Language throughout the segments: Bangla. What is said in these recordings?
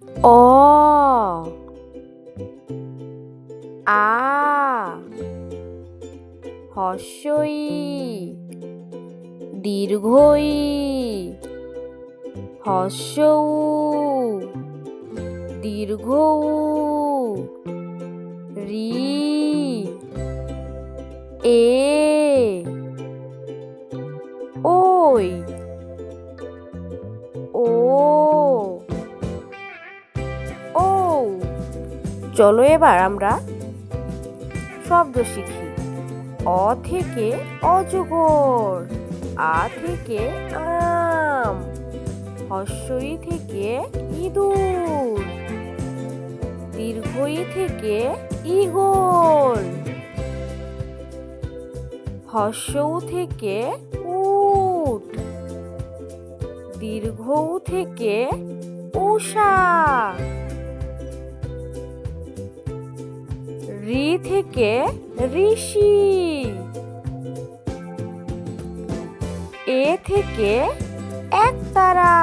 অ আ হস্যই দীর্ঘই হস্য উ দীর্ঘ উ রি এ ওই ও ও। চলো এবার আমরা শব্দ শিখি। অ থেকে অজগর, আ থেকে আম, হস্যই থেকে ইঁদুর, দীর্ঘই থেকে ঈগল, হস্য উ থেকে উট, দীর্ঘ উ থেকে উষা, রি থেকে ঋষি, এ থেকে একতারা,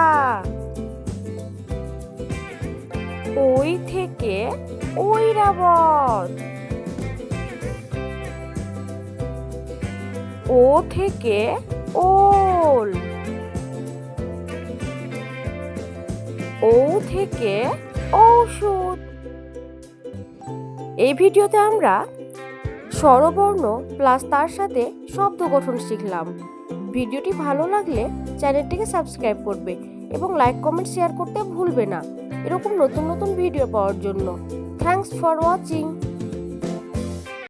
ওই থেকে ঐরাবত, ও থেকে ওল, ও থেকে ঔষধ। এই ভিডিওতে আমরা স্বরবর্ণ প্লাস তার সাথে শব্দ গঠন শিখলাম। ভিডিওটি ভালো লাগলে চ্যানেলটিকে সাবস্ক্রাইব করবে এবং লাইক কমেন্ট শেয়ার করতে ভুলবে না এরকম নতুন নতুন ভিডিও পাওয়ার জন্য। Thanks for watching.